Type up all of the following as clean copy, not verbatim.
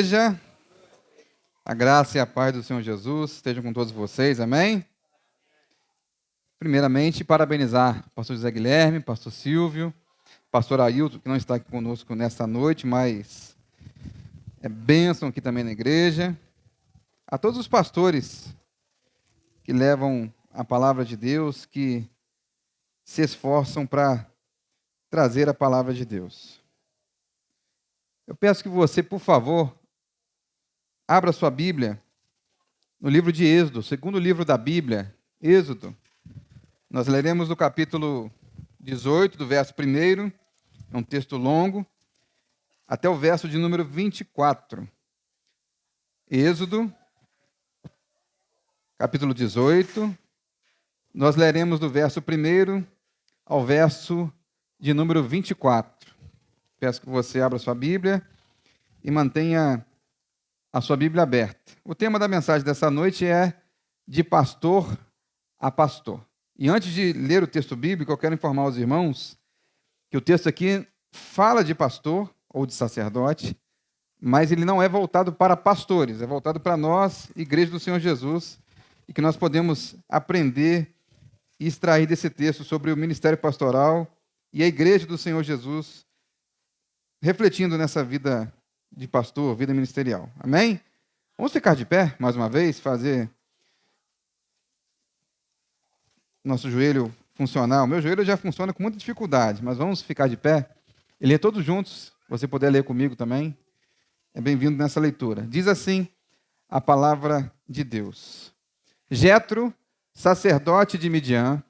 Igreja, a graça e a paz do Senhor Jesus estejam com todos vocês, amém? Primeiramente, parabenizar o pastor José Guilherme, pastor Silvio, pastor Ailton, que não está aqui conosco nesta noite, mas é bênção aqui também na igreja. A todos os pastores que levam a palavra de Deus, que se esforçam para trazer a palavra de Deus. Eu peço que você, por favor, abra sua Bíblia no livro de Êxodo, segundo livro da Bíblia, Êxodo. Nós leremos do capítulo 18, do verso 1, é um texto longo, até o verso de número 24. Êxodo, capítulo 18, nós leremos do verso 1 ao verso de número 24. Peço que você abra sua Bíblia e mantenha a sua Bíblia aberta. O tema da mensagem dessa noite é de pastor a pastor. E antes de ler o texto bíblico, eu quero informar os irmãos que o texto aqui fala de pastor ou de sacerdote, mas ele não é voltado para pastores, é voltado para nós, Igreja do Senhor Jesus, e que nós podemos aprender e extrair desse texto sobre o ministério pastoral e a Igreja do Senhor Jesus, refletindo nessa vida de pastor, vida ministerial. Amém? Vamos ficar de pé, mais uma vez, fazer nosso joelho funcionar. O meu joelho já funciona com muita dificuldade, mas vamos ficar de pé e ler todos juntos. Se você puder ler comigo também, é bem-vindo nessa leitura. Diz assim a palavra de Deus. Jetro, sacerdote de Midian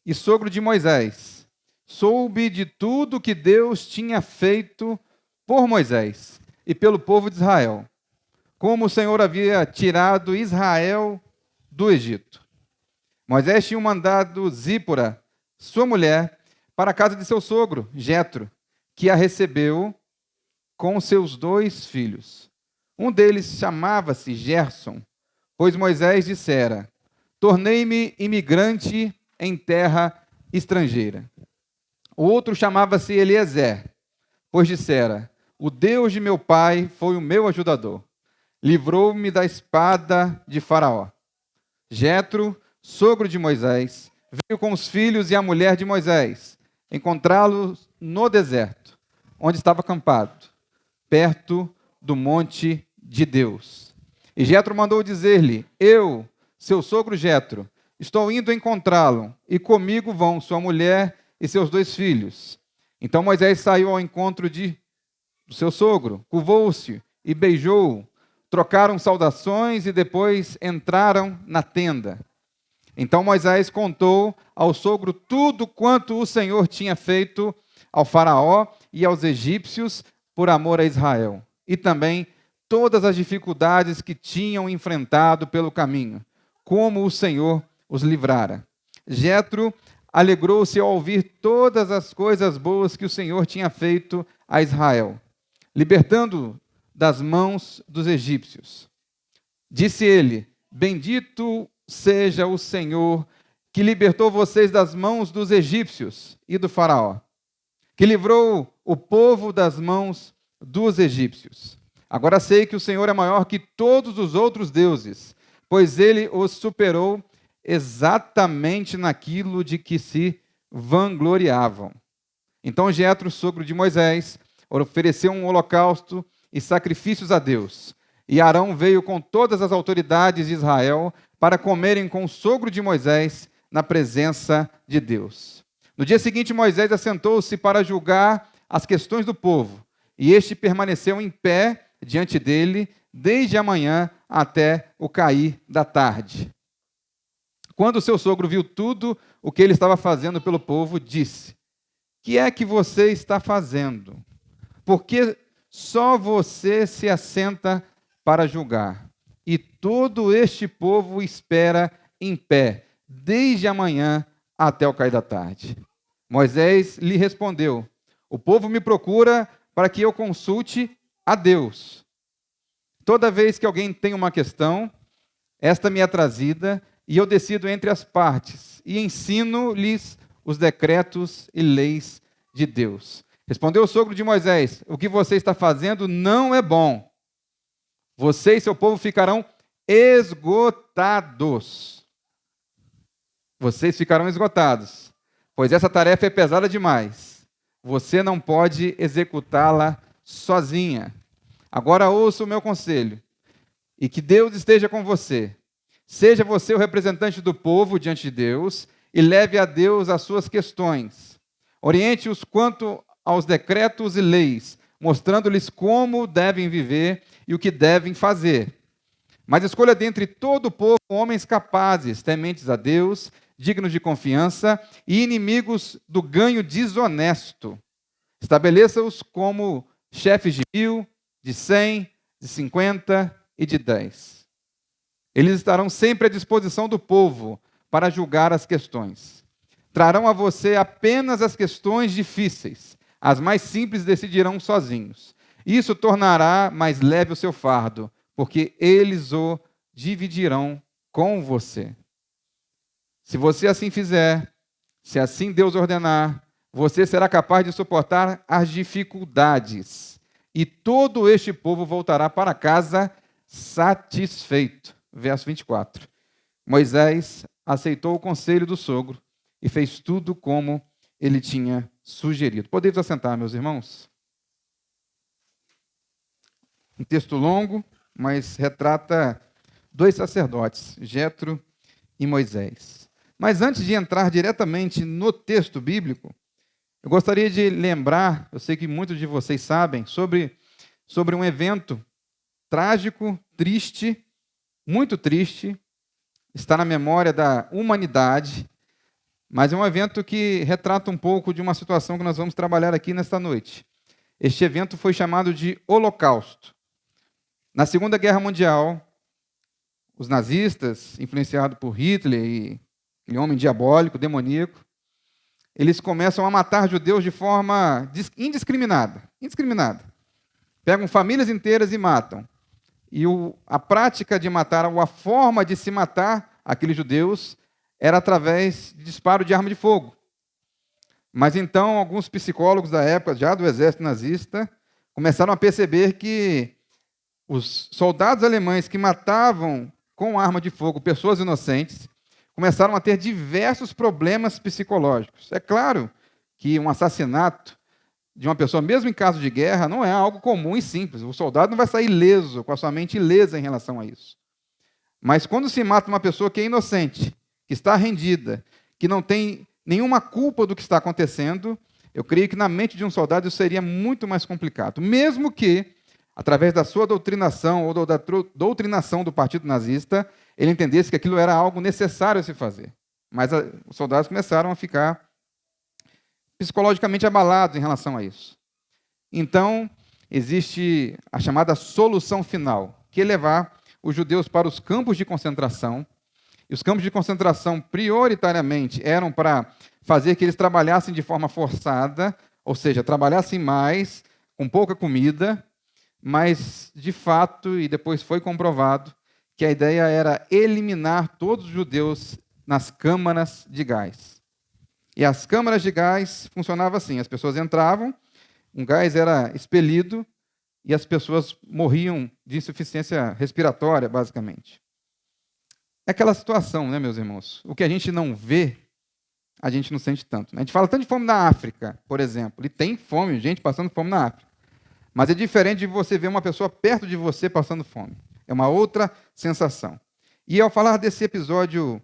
e sogro de Moisés, soube de tudo que Deus tinha feito por Moisés e pelo povo de Israel, como o Senhor havia tirado Israel do Egito. Moisés tinha mandado Zípora, sua mulher, para a casa de seu sogro, Jetro, que a recebeu com seus 2 filhos. Um deles chamava-se Gerson, pois Moisés dissera: tornei-me imigrante em terra estrangeira. O outro chamava-se Eliezer, pois dissera: o Deus de meu pai foi o meu ajudador. Livrou-me da espada de Faraó. Jetro, sogro de Moisés, veio com os filhos e a mulher de Moisés, encontrá-los no deserto, onde estava acampado, perto do monte de Deus. E Jetro mandou dizer-lhe: eu, seu sogro Jetro, estou indo encontrá-lo, e comigo vão sua mulher e seus 2 filhos. Então Moisés saiu ao encontro do seu sogro, curvou-se e beijou-o, trocaram saudações e depois entraram na tenda. Então Moisés contou ao sogro tudo quanto o Senhor tinha feito ao faraó e aos egípcios por amor a Israel, e também todas as dificuldades que tinham enfrentado pelo caminho, como o Senhor os livrara. Jetro alegrou-se ao ouvir todas as coisas boas que o Senhor tinha feito a Israel, libertando das mãos dos egípcios. Disse ele: bendito seja o Senhor, que libertou vocês das mãos dos egípcios e do faraó, que livrou o povo das mãos dos egípcios. Agora sei que o Senhor é maior que todos os outros deuses, pois ele os superou exatamente naquilo de que se vangloriavam. Então Jetro, sogro de Moisés, ofereceu um holocausto e sacrifícios a Deus. E Arão veio com todas as autoridades de Israel para comerem com o sogro de Moisés na presença de Deus. No dia seguinte, Moisés assentou-se para julgar as questões do povo, e este permaneceu em pé diante dele desde a manhã até o cair da tarde. Quando seu sogro viu tudo o que ele estava fazendo pelo povo, disse: que é que você está fazendo? Porque só você se assenta para julgar, e todo este povo espera em pé, desde a manhã até o cair da tarde. Moisés lhe respondeu: o povo me procura para que eu consulte a Deus. Toda vez que alguém tem uma questão, esta me é trazida, e eu decido entre as partes, e ensino-lhes os decretos e leis de Deus. Respondeu o sogro de Moisés: o que você está fazendo não é bom. Você e seu povo ficarão esgotados. Vocês ficarão esgotados, pois essa tarefa é pesada demais. Você não pode executá-la sozinha. Agora ouça o meu conselho, e que Deus esteja com você. Seja você o representante do povo diante de Deus e leve a Deus as suas questões. Oriente-os quanto aos decretos e leis, mostrando-lhes como devem viver e o que devem fazer. Mas escolha dentre todo o povo homens capazes, tementes a Deus, dignos de confiança e inimigos do ganho desonesto. Estabeleça-os como chefes de 1.000, de 100, de 50 e de 10. Eles estarão sempre à disposição do povo para julgar as questões. Trarão a você apenas as questões difíceis. As mais simples decidirão sozinhos. Isso tornará mais leve o seu fardo, porque eles o dividirão com você. Se você assim fizer, se assim Deus ordenar, você será capaz de suportar as dificuldades, e todo este povo voltará para casa satisfeito. Verso 24. Moisés aceitou o conselho do sogro e fez tudo como ele tinha sugerido. Podemos assentar, meus irmãos? Um texto longo, mas retrata dois sacerdotes, Jetro e Moisés. Mas antes de entrar diretamente no texto bíblico, eu gostaria de lembrar, eu sei que muitos de vocês sabem, sobre um evento trágico, triste, muito triste, está na memória da humanidade, mas é um evento que retrata um pouco de uma situação que nós vamos trabalhar aqui nesta noite. Este evento foi chamado de Holocausto. Na Segunda Guerra Mundial, os nazistas, influenciados por Hitler e aquele homem diabólico, demoníaco, eles começam a matar judeus de forma indiscriminada. Pegam famílias inteiras e matam. E a prática de matar, ou a forma de se matar aqueles judeus, era através de disparo de arma de fogo. Mas então, alguns psicólogos da época, já do exército nazista, começaram a perceber que os soldados alemães que matavam com arma de fogo pessoas inocentes começaram a ter diversos problemas psicológicos. É claro que um assassinato de uma pessoa, mesmo em caso de guerra, não é algo comum e simples. O soldado não vai sair ileso, com a sua mente ilesa em relação a isso. Mas quando se mata uma pessoa que é inocente, que está rendida, que não tem nenhuma culpa do que está acontecendo, eu creio que na mente de um soldado isso seria muito mais complicado. Mesmo que, através da sua doutrinação ou da doutrinação do partido nazista, ele entendesse que aquilo era algo necessário a se fazer. Mas os soldados começaram a ficar psicologicamente abalados em relação a isso. Então, existe a chamada solução final, que é levar os judeus para os campos de concentração. E os campos de concentração, prioritariamente, eram para fazer que eles trabalhassem de forma forçada, ou seja, trabalhassem mais, com pouca comida, mas, de fato, e depois foi comprovado, que a ideia era eliminar todos os judeus nas câmaras de gás. E as câmaras de gás funcionavam assim: as pessoas entravam, um gás era expelido e as pessoas morriam de insuficiência respiratória, basicamente. É aquela situação, né, meus irmãos? O que a gente não vê, a gente não sente tanto. A gente fala tanto de fome na África, por exemplo, e tem fome, gente passando fome na África. Mas é diferente de você ver uma pessoa perto de você passando fome. É uma outra sensação. E ao falar desse episódio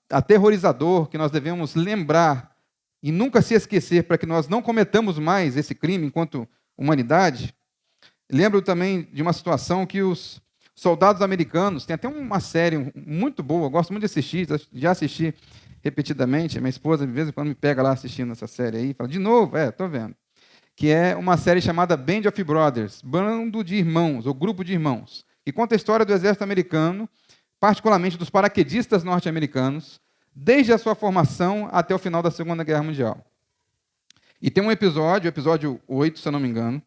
aterrorizador, que nós devemos lembrar e nunca se esquecer para que nós não cometamos mais esse crime enquanto humanidade, lembro também de uma situação que os soldados americanos, tem até uma série muito boa, eu gosto muito de assistir, já assisti repetidamente, minha esposa de vez em quando me pega lá assistindo essa série aí, fala, de novo? Estou vendo. Que é uma série chamada Band of Brothers, Bando de Irmãos, ou Grupo de Irmãos, que conta a história do exército americano, particularmente dos paraquedistas norte-americanos, desde a sua formação até o final da Segunda Guerra Mundial. E tem um episódio, o episódio 8, se eu não me engano,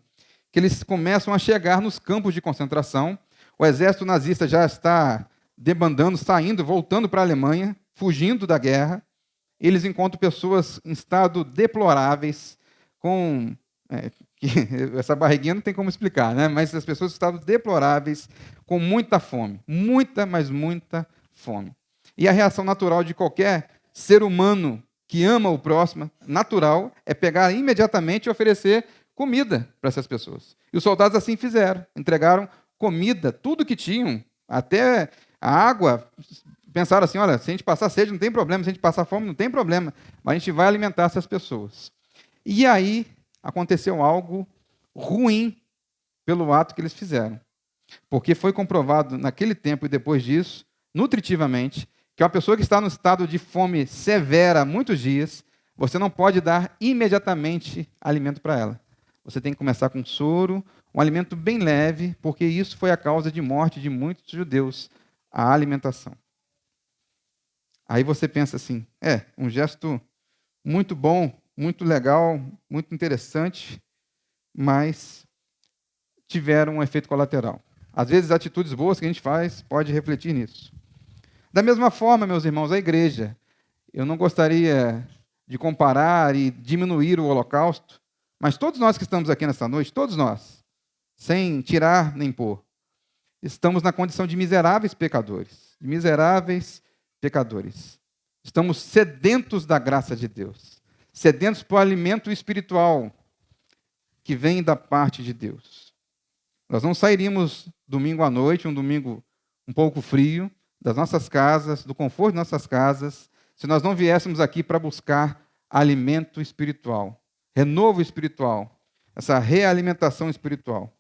que eles começam a chegar nos campos de concentração. O exército nazista já está debandando, saindo, voltando para a Alemanha, fugindo da guerra. Eles encontram pessoas em estado deploráveis, com que essa barriguinha não tem como explicar, né? Mas as pessoas estavam deploráveis, com muita fome, muita, mas muita fome. E a reação natural de qualquer ser humano que ama o próximo, natural, é pegar imediatamente e oferecer comida para essas pessoas. E os soldados assim fizeram, entregaram comida, tudo que tinham, até a água. Pensaram assim, olha, se a gente passar sede não tem problema, se a gente passar fome não tem problema, mas a gente vai alimentar essas pessoas. E aí aconteceu algo ruim pelo ato que eles fizeram. Porque foi comprovado naquele tempo e depois disso, nutritivamente, que uma pessoa que está no estado de fome severa há muitos dias, você não pode dar imediatamente alimento para ela. Você tem que começar com soro, um alimento bem leve, porque isso foi a causa de morte de muitos judeus, a alimentação. Aí você pensa assim, um gesto muito bom, muito legal, muito interessante, mas tiveram um efeito colateral. Às vezes, atitudes boas que a gente faz pode refletir nisso. Da mesma forma, meus irmãos, a igreja, eu não gostaria de comparar e diminuir o holocausto, mas todos nós que estamos aqui nessa noite, todos nós, sem tirar nem pôr, estamos na condição de miseráveis pecadores. Estamos sedentos da graça de Deus, sedentos para o alimento espiritual que vem da parte de Deus. Nós não sairíamos domingo à noite, um domingo um pouco frio, das nossas casas, do conforto de nossas casas, se nós não viéssemos aqui para buscar alimento espiritual, renovo espiritual, essa realimentação espiritual.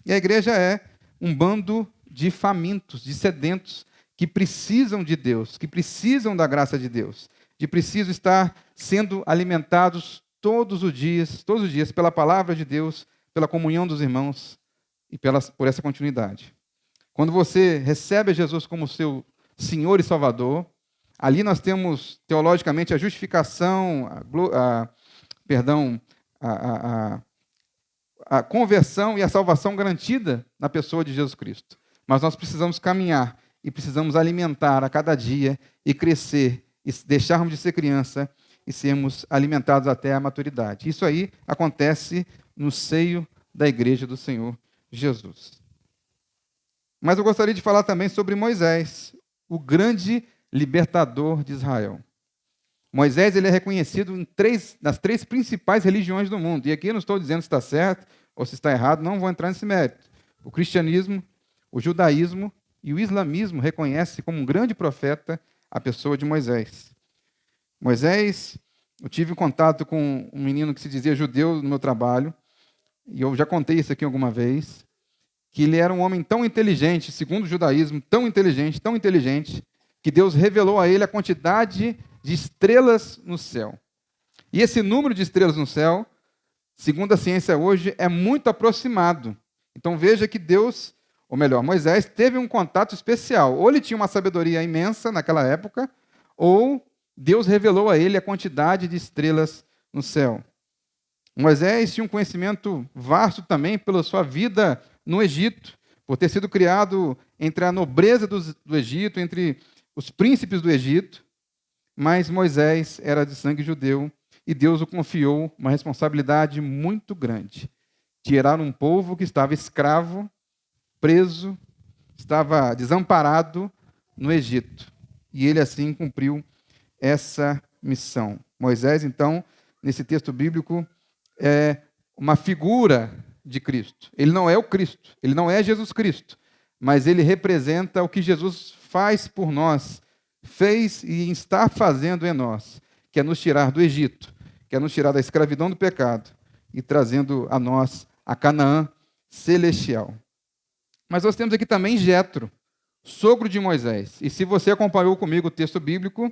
E a igreja é um bando de famintos, de sedentos, que precisam de Deus, que precisam da graça de Deus, de precisam estar sendo alimentados todos os dias, pela palavra de Deus, pela comunhão dos irmãos e por essa continuidade. Quando você recebe Jesus como seu Senhor e Salvador, ali nós temos, teologicamente, a justificação, a conversão e a salvação garantida na pessoa de Jesus Cristo. Mas nós precisamos caminhar e precisamos alimentar a cada dia e crescer, e deixarmos de ser criança e sermos alimentados até a maturidade. Isso aí acontece no seio da igreja do Senhor Jesus. Mas eu gostaria de falar também sobre Moisés, o grande libertador de Israel. Moisés ele é reconhecido nas três principais religiões do mundo. E aqui eu não estou dizendo se está certo ou se está errado, não vou entrar nesse mérito. O cristianismo, o judaísmo e o islamismo reconhecem como um grande profeta a pessoa de Moisés. Moisés, eu tive contato com um menino que se dizia judeu no meu trabalho, e eu já contei isso aqui alguma vez, que ele era um homem tão inteligente, segundo o judaísmo, tão inteligente, que Deus revelou a ele a quantidade de estrelas no céu. E esse número de estrelas no céu, segundo a ciência hoje, é muito aproximado. Então veja que Deus, ou melhor, Moisés teve um contato especial. Ou ele tinha uma sabedoria imensa naquela época, ou Deus revelou a ele a quantidade de estrelas no céu. Moisés tinha um conhecimento vasto também pela sua vida no Egito, por ter sido criado entre a nobreza do Egito, entre os príncipes do Egito, mas Moisés era de sangue judeu e Deus o confiou uma responsabilidade muito grande, tirar um povo que estava escravo, preso, estava desamparado no Egito. E ele assim cumpriu essa missão. Moisés, então, nesse texto bíblico, é uma figura de Cristo. Ele não é o Cristo, ele não é Jesus Cristo, mas ele representa o que Jesus faz por nós, fez e está fazendo em nós, que é nos tirar do Egito, que é nos tirar da escravidão do pecado e trazendo a nós a Canaã celestial. Mas nós temos aqui também Jetro, sogro de Moisés. E se você acompanhou comigo o texto bíblico,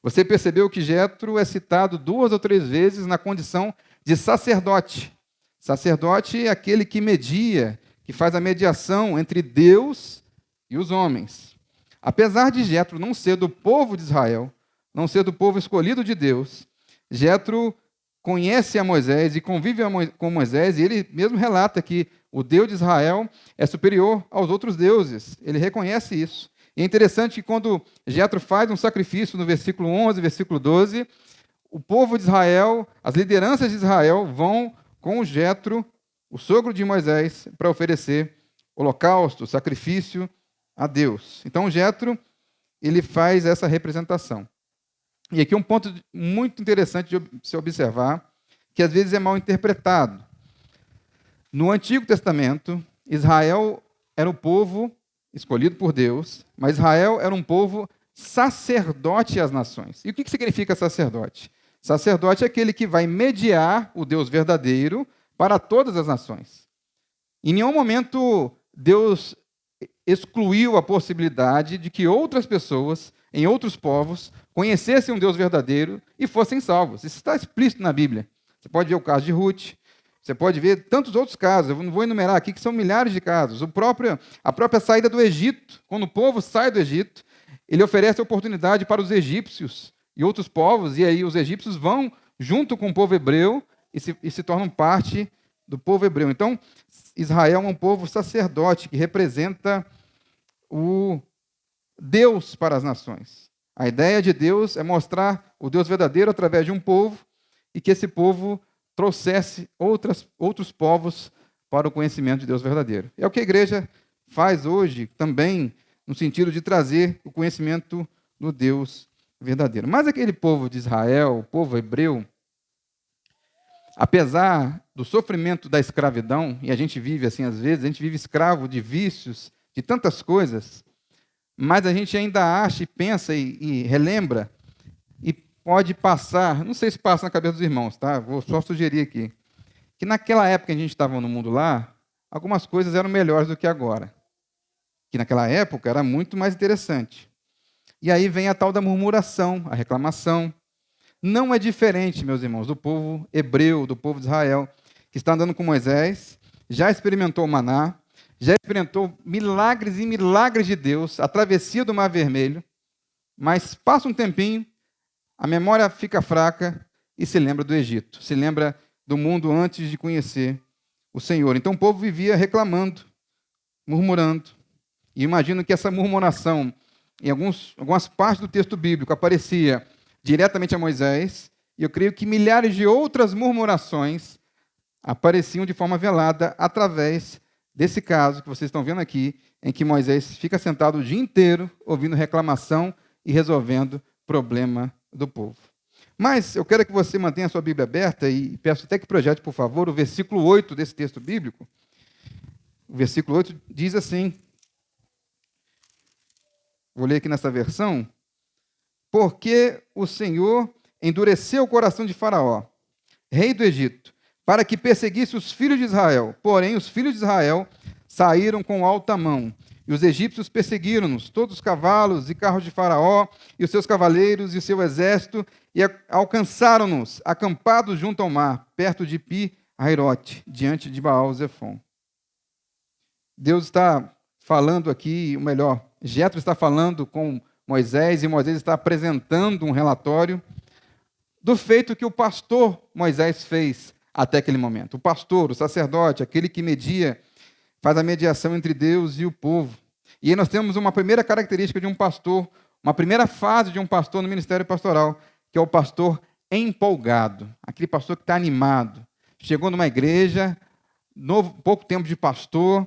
você percebeu que Jetro é citado 2 ou 3 vezes na condição de sacerdote. Sacerdote é aquele que media, que faz a mediação entre Deus e os homens. Apesar de Jetro não ser do povo de Israel, não ser do povo escolhido de Deus, Jetro conhece a Moisés e convive com Moisés, e ele mesmo relata que o Deus de Israel é superior aos outros deuses. Ele reconhece isso. E é interessante que quando Jetro faz um sacrifício, no versículo 11, versículo 12, o povo de Israel, as lideranças de Israel vão com Jetro o sogro de Moisés, para oferecer holocausto, sacrifício a Deus. Então, Jetro, ele faz essa representação. E aqui um ponto muito interessante de se observar, que às vezes é mal interpretado. No Antigo Testamento, Israel era o povo escolhido por Deus, mas Israel era um povo sacerdote às nações. E o que significa sacerdote? Sacerdote é aquele que vai mediar o Deus verdadeiro para todas as nações. Em nenhum momento Deus excluiu a possibilidade de que outras pessoas, em outros povos, conhecessem um Deus verdadeiro e fossem salvos. Isso está explícito na Bíblia. Você pode ver o caso de Ruth, você pode ver tantos outros casos, eu não vou enumerar aqui, que são milhares de casos. A própria saída do Egito, quando o povo sai do Egito, ele oferece a oportunidade para os egípcios e outros povos, e aí os egípcios vão junto com o povo hebreu e se tornam parte do povo hebreu. Então, Israel é um povo sacerdote que representa o Deus para as nações. A ideia de Deus é mostrar o Deus verdadeiro através de um povo e que esse povo trouxesse outros povos para o conhecimento de Deus verdadeiro. É o que a igreja faz hoje também, no sentido de trazer o conhecimento do Deus verdadeiro. Mas aquele povo de Israel, o povo hebreu, apesar do sofrimento da escravidão, e a gente vive assim às vezes, a gente vive escravo de vícios, de tantas coisas, mas a gente ainda acha e pensa e relembra, e pode passar, não sei se passa na cabeça dos irmãos, tá? Vou só sugerir aqui, que naquela época que a gente estava no mundo lá, algumas coisas eram melhores do que agora. Que naquela época era muito mais interessante. E aí vem a tal da murmuração, a reclamação. Não é diferente, meus irmãos, do povo hebreu, do povo de Israel, que está andando com Moisés, já experimentou o maná, já experimentou milagres e milagres de Deus, a travessia do Mar Vermelho, mas passa um tempinho, a memória fica fraca e se lembra do Egito, se lembra do mundo antes de conhecer o Senhor. Então o povo vivia reclamando, murmurando. E imagino que essa murmuração, em algumas partes do texto bíblico, aparecia diretamente a Moisés, e eu creio que milhares de outras murmurações apareciam de forma velada através desse caso que vocês estão vendo aqui, em que Moisés fica sentado o dia inteiro ouvindo reclamação e resolvendo problema do povo. Mas eu quero que você mantenha a sua Bíblia aberta e peço até que projete, por favor, o versículo 8 desse texto bíblico. O versículo 8 diz assim, vou ler aqui nessa versão, porque o Senhor endureceu o coração de Faraó, rei do Egito, para que perseguisse os filhos de Israel. Porém, os filhos de Israel saíram com alta mão, e os egípcios perseguiram-nos, todos os cavalos e carros de Faraó, e os seus cavaleiros e o seu exército, e alcançaram-nos, acampados junto ao mar, perto de Pi-Hairote, diante de Baal-Zefon. Deus está falando aqui, ou melhor, Jetro está falando com Moisés, e Moisés está apresentando um relatório do feito que o pastor Moisés fez até aquele momento. O pastor, o sacerdote, aquele que media, faz a mediação entre Deus e o povo. E aí nós temos uma primeira característica de um pastor, uma primeira fase de um pastor no ministério pastoral, que é o pastor empolgado, aquele pastor que está animado. Chegou numa igreja, pouco tempo de pastor,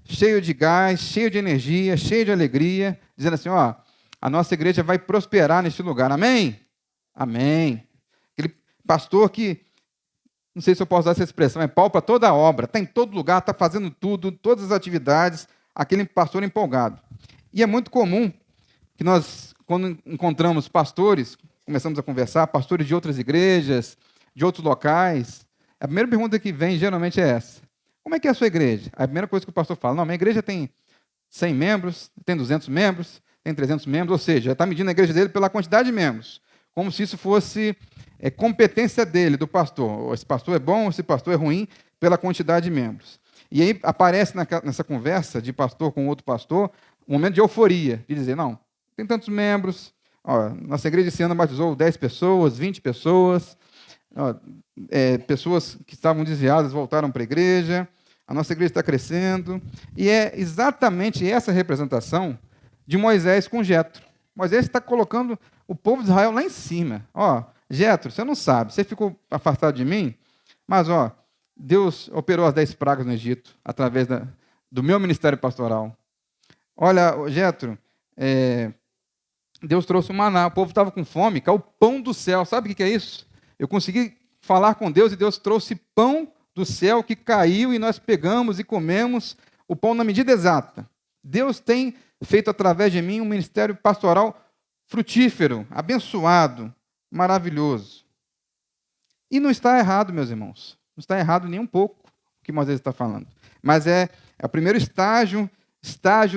cheio de gás, cheio de energia, cheio de alegria, dizendo assim, ó, a nossa igreja vai prosperar neste lugar. Amém? Amém. Aquele pastor que, não sei se eu posso usar essa expressão, é pau para toda a obra, está em todo lugar, está fazendo tudo, todas as atividades, aquele pastor empolgado. E é muito comum que nós, quando encontramos pastores, começamos a conversar, pastores de outras igrejas, de outros locais, a primeira pergunta que vem geralmente é essa. Como é que é a sua igreja? A primeira coisa que o pastor fala, não, minha igreja tem 100 membros, tem 200 membros, tem 300 membros, ou seja, está medindo a igreja dele pela quantidade de membros, como se isso fosse competência dele, do pastor. Esse pastor é bom, esse pastor é ruim, pela quantidade de membros. E aí aparece nessa conversa de pastor com outro pastor, um momento de euforia, de dizer, não, tem tantos membros, ó, nossa igreja esse ano batizou 10 pessoas, 20 pessoas, ó, pessoas que estavam desviadas voltaram para a igreja, a nossa igreja está crescendo, e é exatamente essa representação de Moisés com Jetro. Moisés está colocando o povo de Israel lá em cima. Ó, Jetro, você não sabe, você ficou afastado de mim, mas ó, Deus operou as 10 pragas no Egito através do meu ministério pastoral. Olha, Jétro, Deus trouxe o maná, o povo estava com fome, caiu o pão do céu. Sabe o que é isso? Eu consegui falar com Deus e Deus trouxe pão do céu que caiu e nós pegamos e comemos o pão na medida exata. Deus tem feito através de mim um ministério pastoral frutífero, abençoado, maravilhoso. E não está errado, meus irmãos. Não está errado nem um pouco o que Moisés está falando. Mas é o primeiro estágio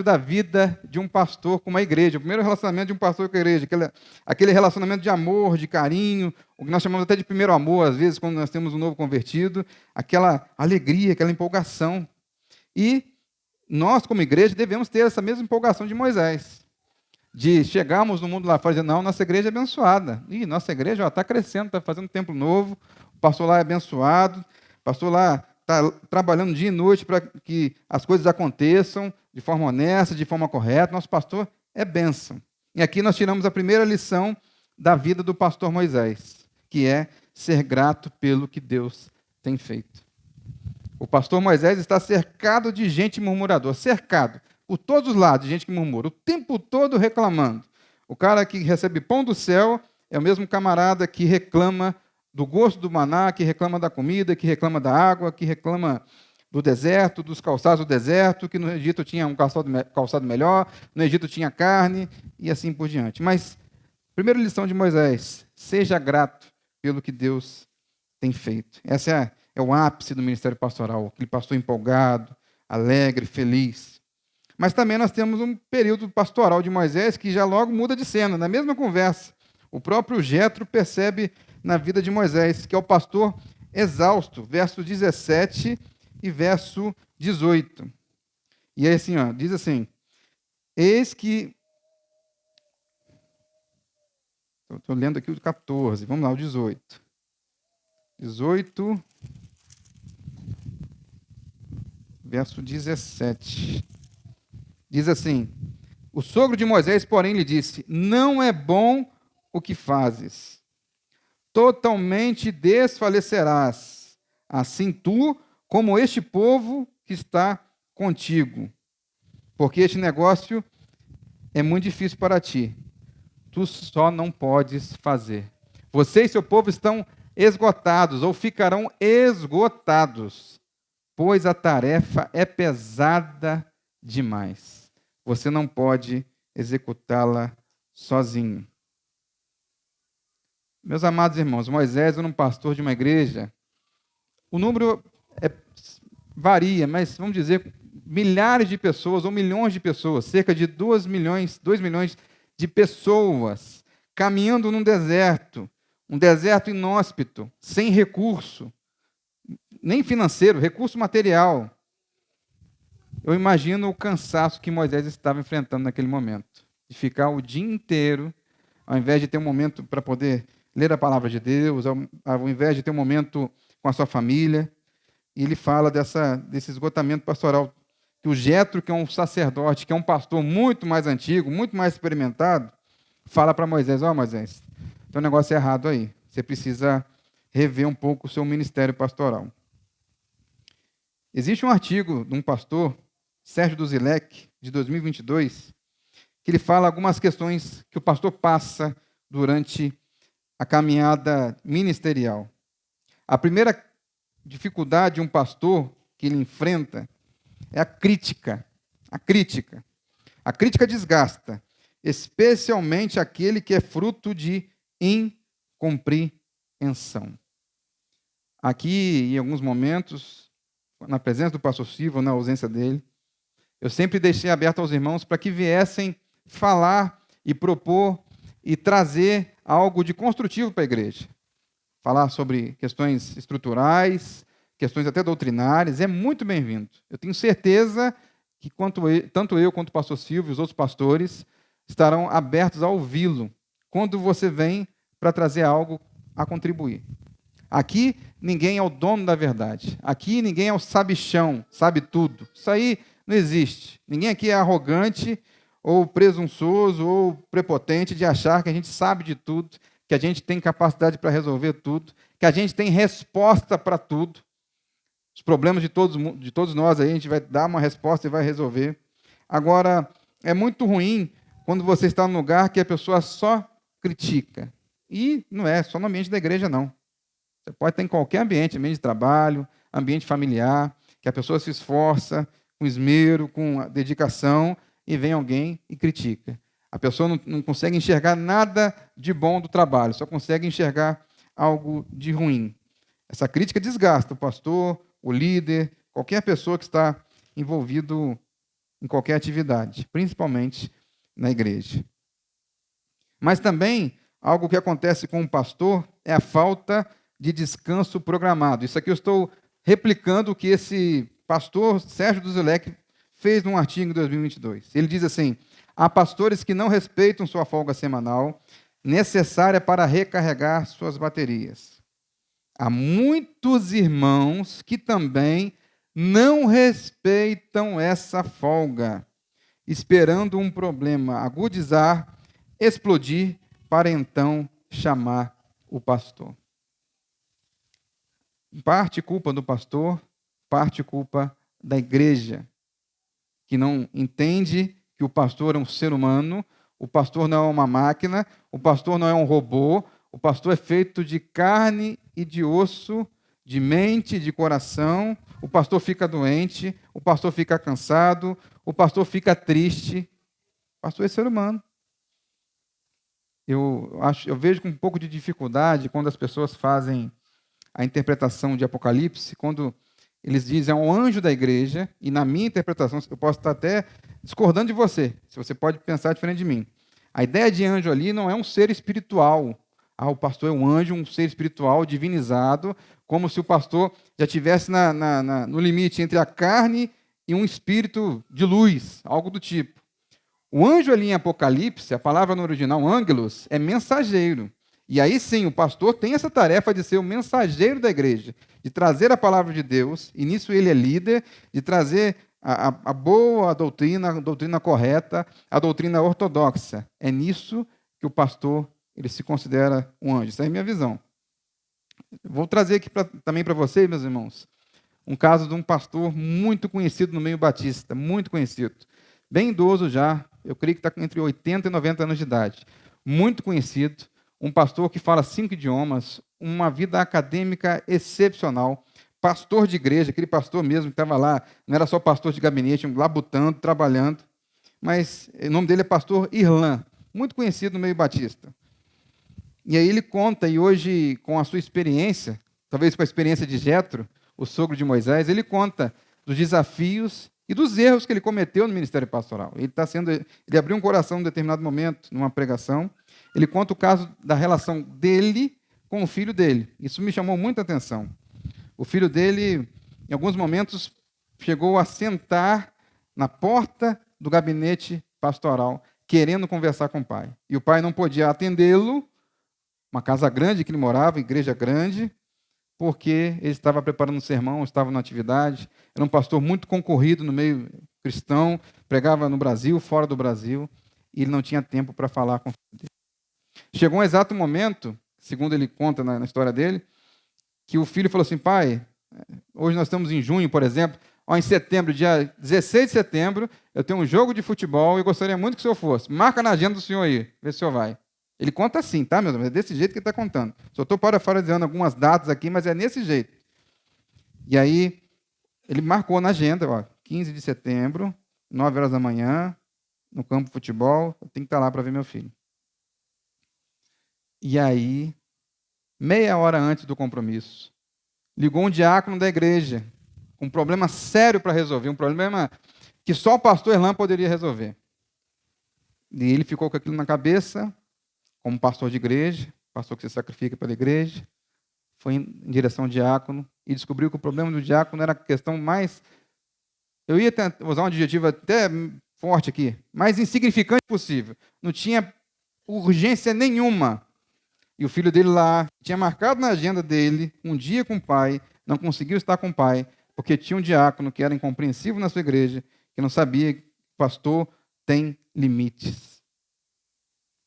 da vida de um pastor com uma igreja. O primeiro relacionamento de um pastor com a igreja. Aquele relacionamento de amor, de carinho, o que nós chamamos até de primeiro amor, às vezes, quando nós temos um novo convertido. Aquela alegria, aquela empolgação. E nós, como igreja, devemos ter essa mesma empolgação de Moisés. De chegarmos no mundo lá fora e dizer, não, nossa igreja é abençoada. Ih, nossa igreja está crescendo, está fazendo um templo novo, o pastor lá é abençoado, o pastor lá está trabalhando dia e noite para que as coisas aconteçam de forma honesta, de forma correta. Nosso pastor é bênção. E aqui nós tiramos a primeira lição da vida do pastor Moisés, que é ser grato pelo que Deus tem feito. O pastor Moisés está cercado de gente murmuradora, cercado por todos os lados, gente que murmura, o tempo todo reclamando. O cara que recebe pão do céu é o mesmo camarada que reclama do gosto do maná, que reclama da comida, que reclama da água, que reclama do deserto, dos calçados do deserto, que no Egito tinha um calçado melhor, no Egito tinha carne, e assim por diante. Mas, primeira lição de Moisés, seja grato pelo que Deus tem feito. Essa é o ápice do ministério pastoral, aquele pastor empolgado, alegre, feliz. Mas também nós temos um período pastoral de Moisés que já logo muda de cena. Na mesma conversa, o próprio Jétro percebe na vida de Moisés, que é o pastor exausto, verso 17 e verso 18. E aí assim, diz assim, eis que... Estou lendo aqui o 14, vamos lá, o 18. 18, verso 17. Diz assim, o sogro de Moisés, porém, lhe disse, não é bom o que fazes, totalmente desfalecerás, assim tu, como este povo que está contigo, porque este negócio é muito difícil para ti, tu só não podes fazer. Você e seu povo estão esgotados, ou ficarão esgotados, pois a tarefa é pesada demais. Você não pode executá-la sozinho. Meus amados irmãos, Moisés era um pastor de uma igreja. O número varia, mas vamos dizer milhares de pessoas ou milhões de pessoas, cerca de 2 milhões de pessoas caminhando num deserto, um deserto inóspito, sem recurso, nem financeiro, recurso material. Eu imagino o cansaço que Moisés estava enfrentando naquele momento, de ficar o dia inteiro, ao invés de ter um momento para poder ler a palavra de Deus, ao invés de ter um momento com a sua família. E ele fala desse esgotamento pastoral, que o Jétro, que é um sacerdote, que é um pastor muito mais antigo, muito mais experimentado, fala para Moisés, Moisés, tem um negócio errado aí, você precisa rever um pouco o seu ministério pastoral. Existe um artigo de um pastor, Sérgio Duzilek, de 2022, que ele fala algumas questões que o pastor passa durante a caminhada ministerial. A primeira dificuldade de um pastor que ele enfrenta é a crítica. A crítica. A crítica desgasta, especialmente aquele que é fruto de incompreensão. Aqui, em alguns momentos, na presença do pastor Silva, na ausência dele, eu sempre deixei aberto aos irmãos para que viessem falar e propor e trazer algo de construtivo para a igreja. Falar sobre questões estruturais, questões até doutrinárias, é muito bem-vindo. Eu tenho certeza que tanto eu quanto o pastor Silvio e os outros pastores estarão abertos a ouvi-lo quando você vem para trazer algo a contribuir. Aqui ninguém é o dono da verdade. Aqui ninguém é o sabichão, sabe tudo. Isso aí não existe. Ninguém aqui é arrogante ou presunçoso ou prepotente de achar que a gente sabe de tudo, que a gente tem capacidade para resolver tudo, que a gente tem resposta para tudo. os problemas de todos nós, aí a gente vai dar uma resposta e vai resolver. Agora, é muito ruim quando você está num lugar que a pessoa só critica. E não é só no ambiente da igreja, não. Você pode ter em qualquer ambiente, ambiente de trabalho, ambiente familiar, que a pessoa se esforça com esmero, com dedicação, e vem alguém e critica. A pessoa não consegue enxergar nada de bom do trabalho, só consegue enxergar algo de ruim. Essa crítica desgasta o pastor, o líder, qualquer pessoa que está envolvido em qualquer atividade, principalmente na igreja. Mas também, algo que acontece com o pastor é a falta de descanso programado. Isso aqui eu estou replicando o que esse pastor Sérgio Duzilek fez num artigo em 2022. Ele diz assim: há pastores que não respeitam sua folga semanal, necessária para recarregar suas baterias. Há muitos irmãos que também não respeitam essa folga, esperando um problema agudizar, explodir, para então chamar o pastor. Parte culpa do pastor, parte culpa da igreja, que não entende que o pastor é um ser humano, o pastor não é uma máquina, o pastor não é um robô, o pastor é feito de carne e de osso, de mente, de coração. O pastor fica doente, o pastor fica cansado, o pastor fica triste. O pastor é ser humano. Eu vejo com um pouco de dificuldade quando as pessoas fazem a interpretação de Apocalipse, quando eles dizem é um anjo da igreja, e na minha interpretação, eu posso estar até discordando de você, se você pode pensar diferente de mim. A ideia de anjo ali não é um ser espiritual. O pastor é um anjo, um ser espiritual, divinizado, como se o pastor já estivesse no limite entre a carne e um espírito de luz, algo do tipo. O anjo ali em Apocalipse, a palavra no original, ângelos, é mensageiro. E aí sim, o pastor tem essa tarefa de ser o mensageiro da igreja, de trazer a palavra de Deus, e nisso ele é líder, de trazer a boa doutrina, a doutrina correta, a doutrina ortodoxa. É nisso que o pastor ele se considera um anjo. Essa é a minha visão. Vou trazer aqui também para vocês, meus irmãos, um caso de um pastor muito conhecido no meio batista, muito conhecido. Bem idoso já, eu creio que está entre 80 e 90 anos de idade. Muito conhecido, um pastor que fala 5 idiomas, uma vida acadêmica excepcional, pastor de igreja, aquele pastor mesmo que estava lá, não era só pastor de gabinete, labutando, trabalhando, mas o nome dele é pastor Irlan, muito conhecido no meio batista. E aí ele conta, e hoje, com a sua experiência, talvez com a experiência de Jetro, o sogro de Moisés, ele conta dos desafios e dos erros que ele cometeu no ministério pastoral. Ele abriu um coração em um determinado momento, numa pregação. Ele conta o caso da relação dele com o filho dele. Isso me chamou muita atenção. O filho dele, em alguns momentos, chegou a sentar na porta do gabinete pastoral, querendo conversar com o pai. E o pai não podia atendê-lo, uma casa grande que ele morava, igreja grande, porque ele estava preparando um sermão, estava na atividade, era um pastor muito concorrido no meio cristão, pregava no Brasil, fora do Brasil, e ele não tinha tempo para falar com o filho dele. Chegou um exato momento, segundo ele conta na história dele, que o filho falou assim: pai, hoje nós estamos em junho, por exemplo, em setembro, dia 16 de setembro, eu tenho um jogo de futebol e eu gostaria muito que o senhor fosse. Marca na agenda do senhor aí, vê se o senhor vai. Ele conta assim, tá, meus amigos? É desse jeito que ele está contando. Só estou parafraseando algumas datas aqui, mas é nesse jeito. E aí, ele marcou na agenda, 15 de setembro, 9 horas da manhã, no campo de futebol, eu tenho que estar lá para ver meu filho. E aí, meia hora antes do compromisso, ligou um diácono da igreja, com um problema sério para resolver, um problema que só o pastor Erlan poderia resolver. E ele ficou com aquilo na cabeça, como pastor de igreja, pastor que se sacrifica pela igreja, foi em direção ao diácono e descobriu que o problema do diácono era a questão mais, eu ia usar um adjetivo até forte aqui, mais insignificante possível. Não tinha urgência nenhuma. E o filho dele lá, tinha marcado na agenda dele um dia com o pai, não conseguiu estar com o pai, porque tinha um diácono que era incompreensivo na sua igreja, que não sabia que o pastor tem limites.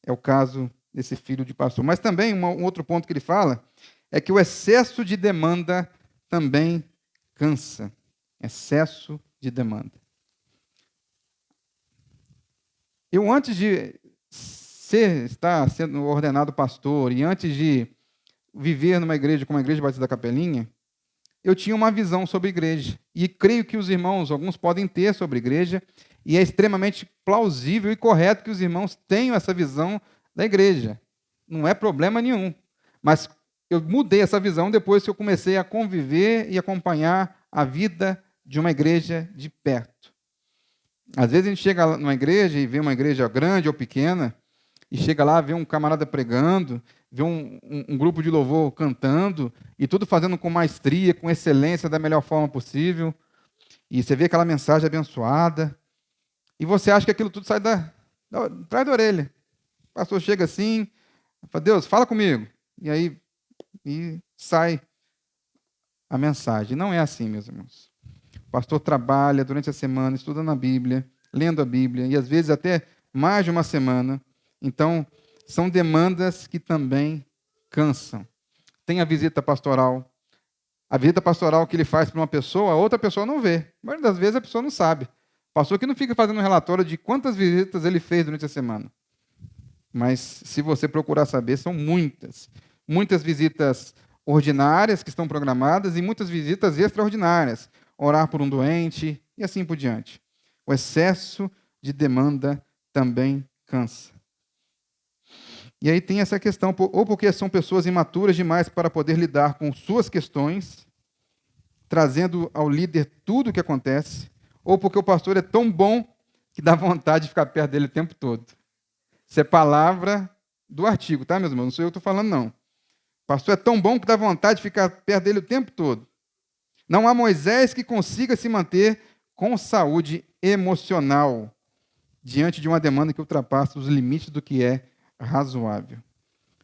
É o caso desse filho de pastor. Mas também um outro ponto que ele fala é que o excesso de demanda também cansa. Excesso de demanda. Eu, antes de estar sendo ordenado pastor e antes de viver numa igreja como a Igreja Batista da Capelinha, eu tinha uma visão sobre igreja. E creio que os irmãos, alguns podem ter sobre igreja, e é extremamente plausível e correto que os irmãos tenham essa visão da igreja. Não é problema nenhum. Mas eu mudei essa visão depois que eu comecei a conviver e acompanhar a vida de uma igreja de perto. Às vezes a gente chega numa igreja e vê uma igreja grande ou pequena, e chega lá, vê um camarada pregando, vê um grupo de louvor cantando, e tudo fazendo com maestria, com excelência, da melhor forma possível, e você vê aquela mensagem abençoada, e você acha que aquilo tudo sai atrás da orelha. O pastor chega assim, fala, Deus, fala comigo. E aí sai a mensagem. Não é assim, meus irmãos. O pastor trabalha durante a semana, estudando a Bíblia, lendo a Bíblia, e às vezes até mais de uma semana. Então, são demandas que também cansam. Tem a visita pastoral. A visita pastoral que ele faz para uma pessoa, a outra pessoa não vê. Mas, das vezes, a pessoa não sabe. Pastor que não fica fazendo um relatório de quantas visitas ele fez durante a semana. Mas, se você procurar saber, são muitas. Muitas visitas ordinárias que estão programadas e muitas visitas extraordinárias. Orar por um doente e assim por diante. O excesso de demanda também cansa. E aí tem essa questão, ou porque são pessoas imaturas demais para poder lidar com suas questões, trazendo ao líder tudo o que acontece, ou porque o pastor é tão bom que dá vontade de ficar perto dele o tempo todo. Isso é palavra do artigo, tá, meus irmãos? Não sou eu que estou falando, não. O pastor é tão bom que dá vontade de ficar perto dele o tempo todo. Não há Moisés que consiga se manter com saúde emocional diante de uma demanda que ultrapassa os limites do que é razoável.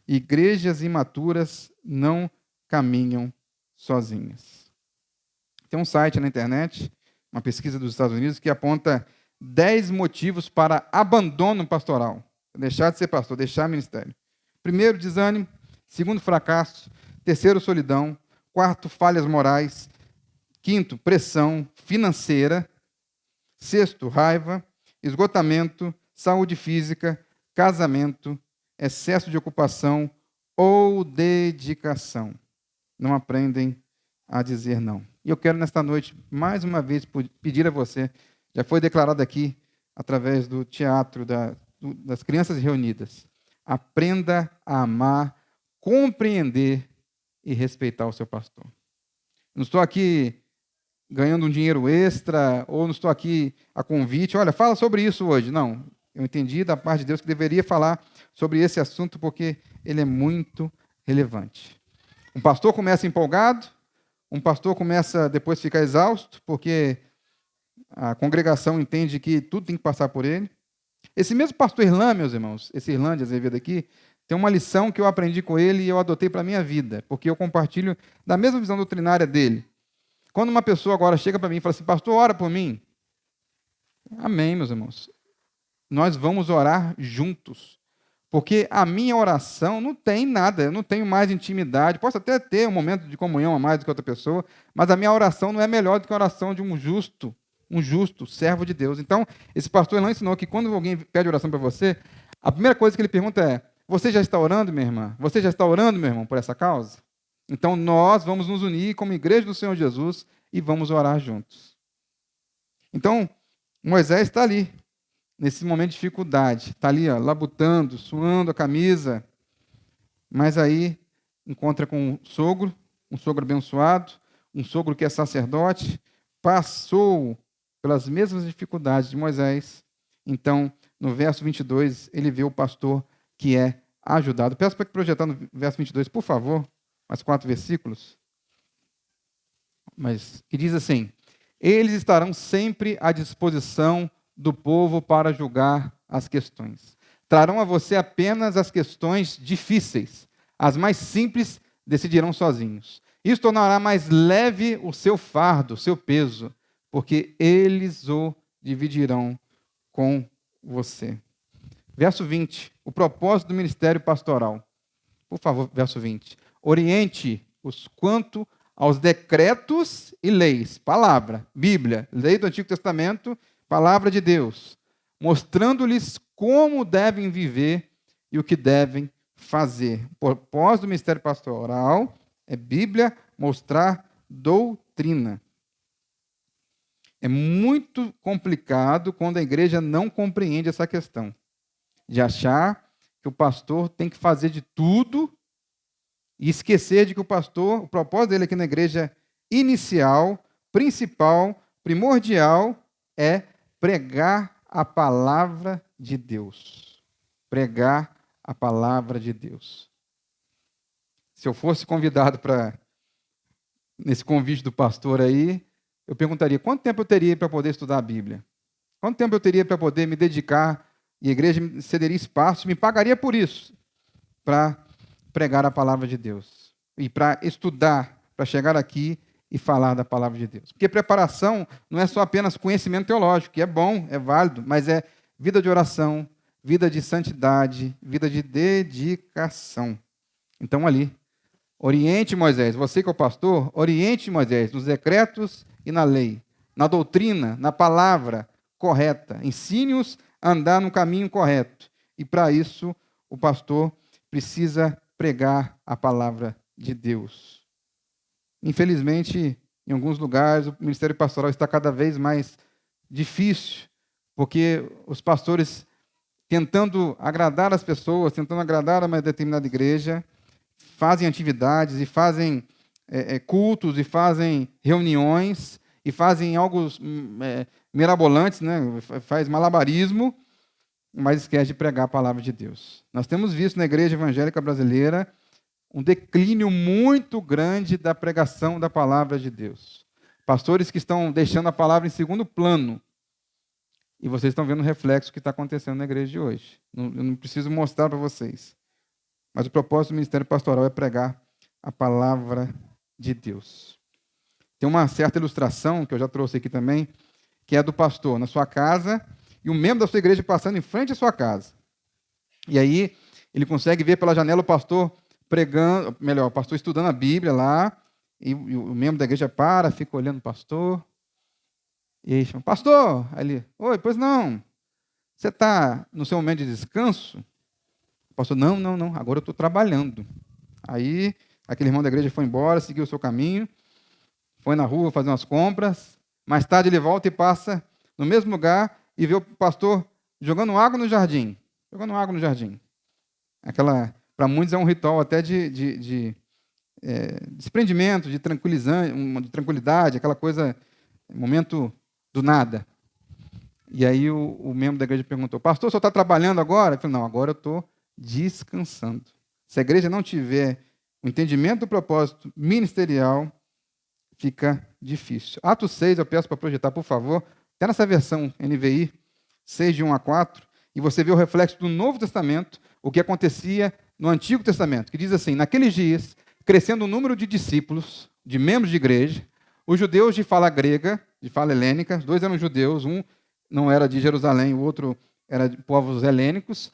Igrejas imaturas não caminham sozinhas. Tem um site na internet, uma pesquisa dos Estados Unidos, que aponta 10 motivos para abandono pastoral. Deixar de ser pastor, deixar ministério. Primeiro, desânimo. Segundo, fracasso. Terceiro, solidão. Quarto, falhas morais. Quinto, pressão financeira. Sexto, raiva. Esgotamento. Saúde física. Casamento. Excesso de ocupação ou dedicação. Não aprendem a dizer não. E eu quero, nesta noite, mais uma vez, pedir a você, já foi declarado aqui, através do teatro das crianças reunidas, aprenda a amar, compreender e respeitar o seu pastor. Não estou aqui ganhando um dinheiro extra, ou não estou aqui a convite, olha, fala sobre isso hoje. Não, eu entendi da parte de Deus que deveria falar sobre esse assunto, porque ele é muito relevante. Um pastor começa empolgado, um pastor começa depois a ficar exausto, porque a congregação entende que tudo tem que passar por ele. Esse mesmo pastor Irlan, meus irmãos, esse Irlan de Azevedo aqui, tem uma lição que eu aprendi com ele e eu adotei para a minha vida, porque eu compartilho da mesma visão doutrinária dele. Quando uma pessoa agora chega para mim e fala assim, pastor, ora por mim. Amém, meus irmãos. Nós vamos orar juntos. Porque a minha oração não tem nada, eu não tenho mais intimidade, posso até ter um momento de comunhão a mais do que outra pessoa, mas a minha oração não é melhor do que a oração de um justo servo de Deus. Então, esse pastor não ensinou que quando alguém pede oração para você, a primeira coisa que ele pergunta é, você já está orando, minha irmã? Você já está orando, meu irmão, por essa causa? Então, nós vamos nos unir como igreja do Senhor Jesus e vamos orar juntos. Então, Moisés está ali, nesse momento de dificuldade, está ali, ó, labutando, suando a camisa, mas aí encontra com um sogro abençoado, um sogro que é sacerdote, passou pelas mesmas dificuldades de Moisés. Então, no verso 22, ele vê o pastor que é ajudado. Peço para que projetar no verso 22, por favor, mais 4 versículos. E diz assim, eles estarão sempre à disposição do povo para julgar as questões. Trarão a você apenas as questões difíceis. As mais simples decidirão sozinhos. Isso tornará mais leve o seu fardo, o seu peso, porque eles o dividirão com você. Verso 20, o propósito do ministério pastoral. Por favor, verso 20. Oriente-os quanto aos decretos e leis, palavra, Bíblia, lei do Antigo Testamento, palavra de Deus, mostrando-lhes como devem viver e o que devem fazer. O propósito do ministério pastoral é Bíblia, mostrar doutrina. É muito complicado quando a igreja não compreende essa questão, de achar que o pastor tem que fazer de tudo e esquecer de que o pastor, o propósito dele aqui na igreja inicial, principal, primordial, é pregar a palavra de Deus. Pregar a palavra de Deus. Se eu fosse convidado para nesse convite do pastor aí, eu perguntaria, quanto tempo eu teria para poder estudar a Bíblia? Quanto tempo eu teria para poder me dedicar e a igreja me cederia espaço, me pagaria por isso, para pregar a palavra de Deus e para estudar, para chegar aqui e falar da palavra de Deus. Porque preparação não é só apenas conhecimento teológico, que é bom, é válido, mas é vida de oração, vida de santidade, vida de dedicação. Então, ali, oriente Moisés, você que é o pastor, oriente Moisés nos decretos e na lei, na doutrina, na palavra correta. Ensine-os a andar no caminho correto. E para isso, o pastor precisa pregar a palavra de Deus. Infelizmente, em alguns lugares, o ministério pastoral está cada vez mais difícil, porque os pastores, tentando agradar as pessoas, tentando agradar a uma determinada igreja, fazem atividades e fazem cultos e fazem reuniões e fazem algo mirabolantes, né? Faz malabarismo, mas esquece de pregar a palavra de Deus. Nós temos visto na igreja evangélica brasileira um declínio muito grande da pregação da palavra de Deus. Pastores que estão deixando a palavra em segundo plano. E vocês estão vendo o reflexo que está acontecendo na igreja de hoje. Eu não preciso mostrar para vocês. Mas o propósito do ministério pastoral é pregar a palavra de Deus. Tem uma certa ilustração, que eu já trouxe aqui também, que é do pastor na sua casa e um membro da sua igreja passando em frente à sua casa. E aí ele consegue ver pela janela o pastor pregando, melhor, o pastor estudando a Bíblia lá, e o membro da igreja fica olhando o pastor, e aí chama, pastor, aí ele, oi, pois não, você está no seu momento de descanso? O pastor, não, agora eu estou trabalhando. Aí aquele irmão da igreja foi embora, seguiu o seu caminho, foi na rua fazer umas compras, mais tarde ele volta e passa no mesmo lugar e vê o pastor jogando água no jardim. Para muitos é um ritual até de desprendimento, de tranquilidade, aquela coisa, momento do nada. E aí o membro da igreja perguntou, pastor, o senhor está trabalhando agora? Ele falou, não, agora eu estou descansando. Se a igreja não tiver o entendimento do propósito ministerial, fica difícil. Atos 6, eu peço para projetar, por favor, até nessa versão NVI, 6 de 1 a 4, e você vê o reflexo do Novo Testamento, o que acontecia no Antigo Testamento, que diz assim, naqueles dias, crescendo o número de discípulos, de membros de igreja, os judeus de fala grega, de fala helênica, os dois eram judeus, um não era de Jerusalém, o outro era de povos helênicos,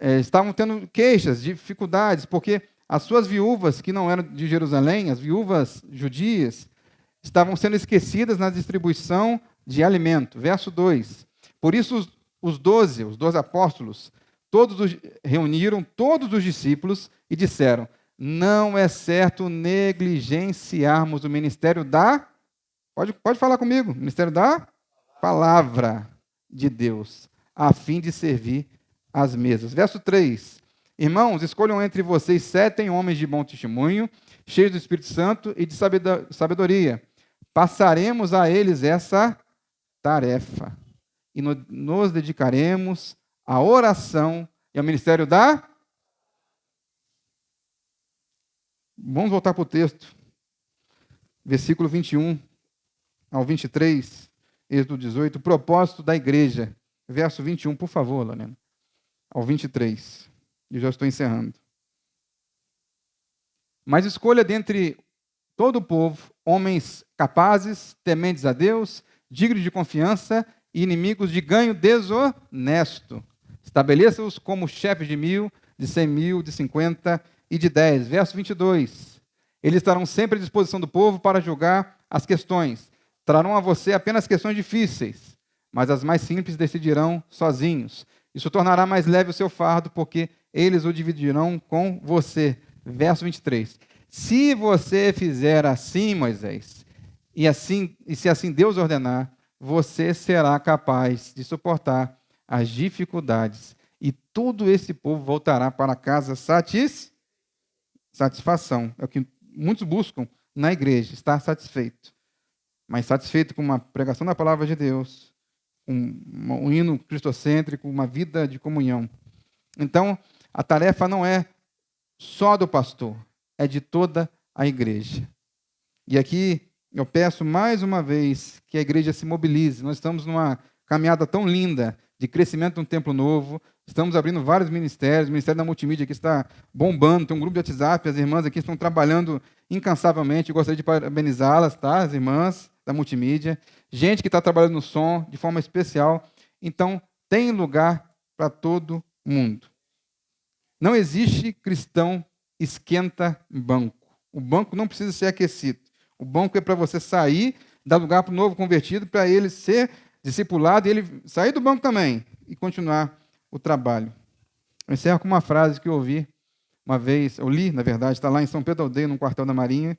estavam tendo queixas, dificuldades, porque as suas viúvas, que não eram de Jerusalém, as viúvas judias, estavam sendo esquecidas na distribuição de alimento. Verso 2. Por isso os 12 apóstolos, reuniram todos os discípulos e disseram, não é certo negligenciarmos o ministério da... Pode falar comigo. Ministério da palavra de Deus, a fim de servir as mesas. Verso 3. Irmãos, escolham entre vocês 7 homens de bom testemunho, cheios do Espírito Santo e de sabedoria. Passaremos a eles essa tarefa e nos dedicaremos à oração e ao ministério da... Vamos voltar para o texto. Versículo 21 ao 23, Êxodo 18, o propósito da igreja. Verso 21, por favor, Lorena. Ao 23. Eu já estou encerrando. Mas escolha dentre todo o povo homens capazes, tementes a Deus, dignos de confiança e inimigos de ganho desonesto. Estabeleça-os como chefes de 1.000, de 100.000, de 50 e de 10. Verso 22. Eles estarão sempre à disposição do povo para julgar as questões. Trarão a você apenas questões difíceis, mas as mais simples decidirão sozinhos. Isso tornará mais leve o seu fardo, porque eles o dividirão com você. Verso 23. Se você fizer assim, Moisés, e se assim Deus ordenar, você será capaz de suportar as dificuldades, e todo esse povo voltará para casa satisfação. É o que muitos buscam na igreja, estar satisfeito. Mas satisfeito com uma pregação da palavra de Deus, um hino cristocêntrico, uma vida de comunhão. Então, a tarefa não é só do pastor, é de toda a igreja. E aqui eu peço mais uma vez que a igreja se mobilize. Nós estamos numa caminhada tão linda de crescimento de um templo novo. Estamos abrindo vários ministérios. O Ministério da Multimídia aqui está bombando. Tem um grupo de WhatsApp. As irmãs aqui estão trabalhando incansavelmente. Eu gostaria de parabenizá-las, tá? As irmãs da Multimídia. Gente que está trabalhando no som de forma especial. Então, tem lugar para todo mundo. Não existe cristão esquenta banco. O banco não precisa ser aquecido. O banco é para você sair, dar lugar para o novo convertido, para ele ser discipulado e ele sair do banco também e continuar o trabalho. Eu encerro com uma frase que eu ouvi uma vez, eu li, na verdade, está lá em São Pedro da Aldeia, no quartel da Marinha,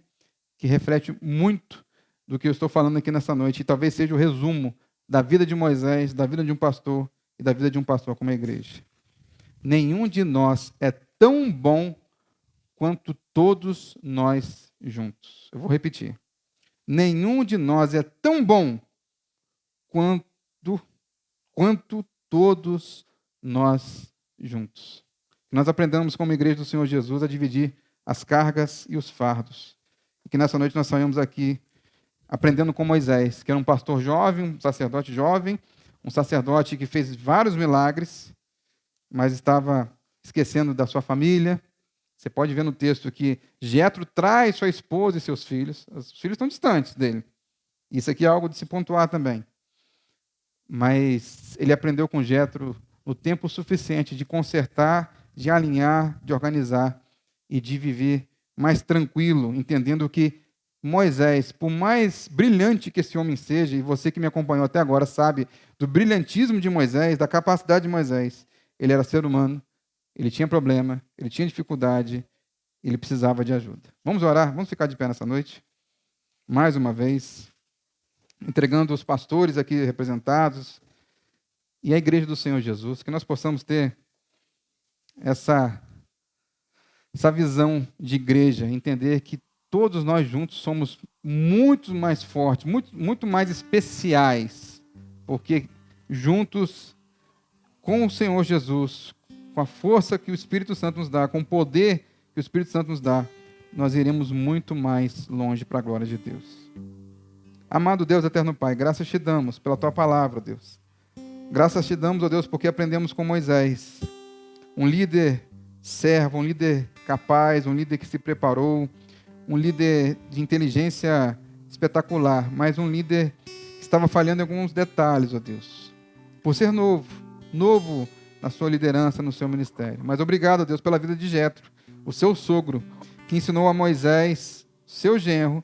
que reflete muito do que eu estou falando aqui nessa noite, e talvez seja o resumo da vida de Moisés, da vida de um pastor e da vida de um pastor como a igreja. Nenhum de nós é tão bom quanto todos nós juntos. Eu vou repetir. Nenhum de nós é tão bom quanto todos nós juntos. Nós aprendamos como igreja do Senhor Jesus a dividir as cargas e os fardos. E que nessa noite nós saímos aqui aprendendo com Moisés, que era um pastor jovem, um sacerdote que fez vários milagres, mas estava esquecendo da sua família. Você pode ver no texto que Jetro traz sua esposa e seus filhos. Os filhos estão distantes dele. Isso aqui é algo de se pontuar também. Mas ele aprendeu com Jetro no tempo suficiente de consertar, de alinhar, de organizar e de viver mais tranquilo, entendendo que Moisés, por mais brilhante que esse homem seja, e você que me acompanhou até agora sabe do brilhantismo de Moisés, da capacidade de Moisés, ele era ser humano, ele tinha problema, ele tinha dificuldade, ele precisava de ajuda. Vamos orar, vamos ficar de pé nessa noite, mais uma vez, entregando os pastores aqui representados e a igreja do Senhor Jesus, que nós possamos ter essa visão de igreja, entender que todos nós juntos somos muito mais fortes, muito mais especiais, porque juntos com o Senhor Jesus, com a força que o Espírito Santo nos dá, com o poder que o Espírito Santo nos dá, nós iremos muito mais longe para a glória de Deus. Amado Deus, eterno Pai, graças te damos pela tua palavra, Deus. Graças te damos, ó Deus, porque aprendemos com Moisés, um líder servo, um líder capaz, um líder que se preparou, um líder de inteligência espetacular, mas um líder que estava falhando em alguns detalhes, ó Deus. Por ser novo na sua liderança, no seu ministério. Mas obrigado, ó Deus, pela vida de Jetro, o seu sogro, que ensinou a Moisés, seu genro,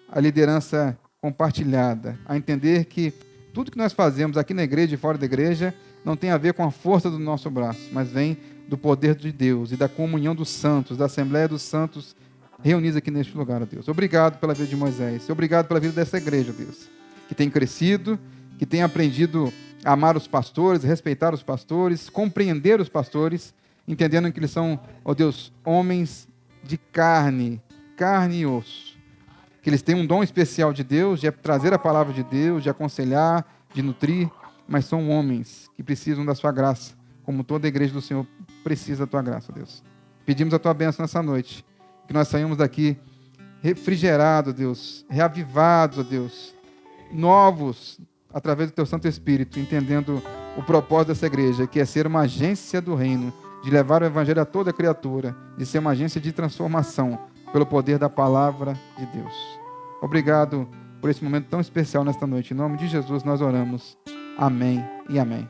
a liderança compartilhada, a entender que tudo que nós fazemos aqui na igreja e fora da igreja não tem a ver com a força do nosso braço, mas vem do poder de Deus e da comunhão dos santos, da Assembleia dos Santos reunidos aqui neste lugar, ó Deus. Obrigado pela vida de Moisés, obrigado pela vida dessa igreja, ó Deus, que tem crescido, que tem aprendido a amar os pastores, respeitar os pastores, compreender os pastores, entendendo que eles são, ó Deus, homens de carne e osso, que eles têm um dom especial de Deus, de trazer a palavra de Deus, de aconselhar, de nutrir, mas são homens que precisam da sua graça, como toda a igreja do Senhor precisa da tua graça, Deus. Pedimos a tua bênção nessa noite, que nós saímos daqui refrigerados, Deus, reavivados, Deus, novos, através do teu Santo Espírito, entendendo o propósito dessa igreja, que é ser uma agência do reino, de levar o evangelho a toda criatura, de ser uma agência de transformação, pelo poder da palavra de Deus. Obrigado por esse momento tão especial nesta noite. Em nome de Jesus nós oramos. Amém e amém.